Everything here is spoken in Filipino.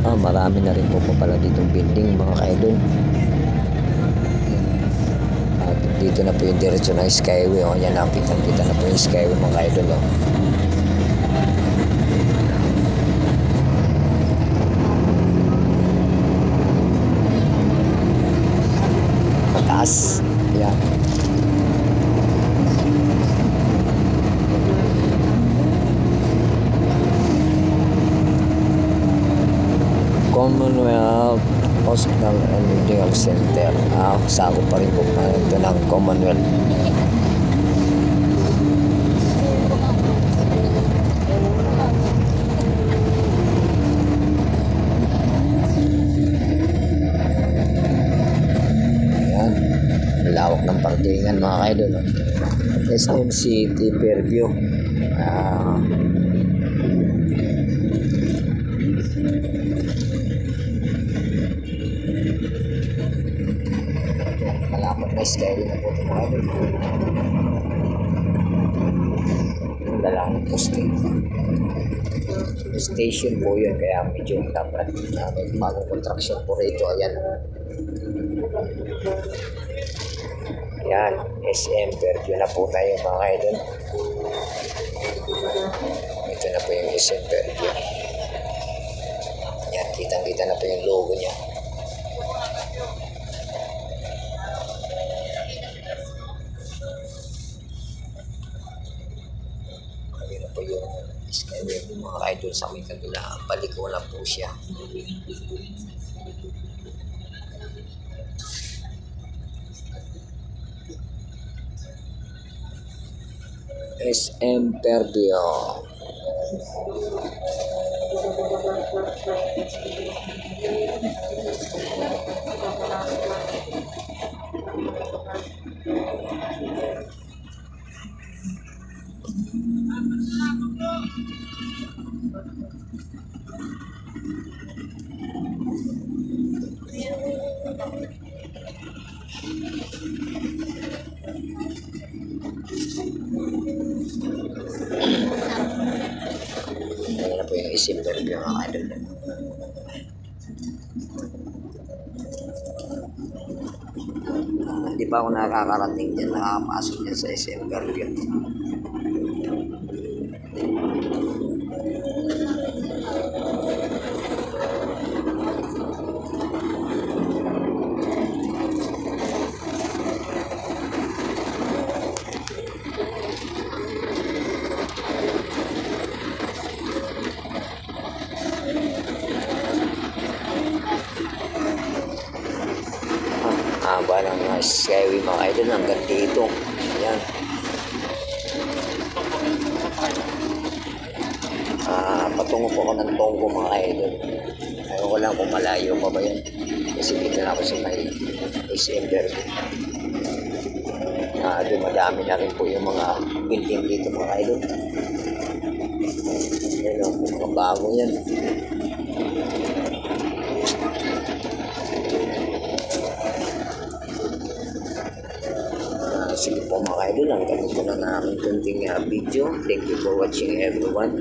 Marami na rin po pala ditong building mga kaidol. At dito na po yung diretso ng Skyway. Yan, nakitang-kita na po yung Skyway mga kaidol. Mataas. Yan. Commonwealth Hospital and Medical Center. Sakop pa rin po ito ng Commonwealth. Ayan. Lawak ng parkingan mga kaidol. SM City Fairview. Malapit na Skyway na po ito mga kaidol. Yung dalang station po yun, kaya medyo dapat may bagong construction po rito. Ayan. Ayan, SM Fairview na po tayo mga kaidol. Ito na po yung SM Fairview. Ayan, kitang-kita na po yung logo niya. Ayan na po yung Skyway mga kaidol sa may kabila. Paliko na po siya. SM Fairview. Ayan na po yung SM Fairview mga idol. Hindi pa ako nakakarating dyan, nakakapasok dyan sa SM Fairview. Haba ng Skyway mga idol hanggang dito. Ayan. Patungo po ako ng Tonggo mga idol. Ayaw ko lang kung malayo pa ba yan. Kasi dito na ako sa may SM Fairview. Dumadami na rin po yung mga building dito mga idol. Ayan o, mga bago yan. Sige po mga idol, hanggang dito na ang aking kunting video. Thank you for watching everyone.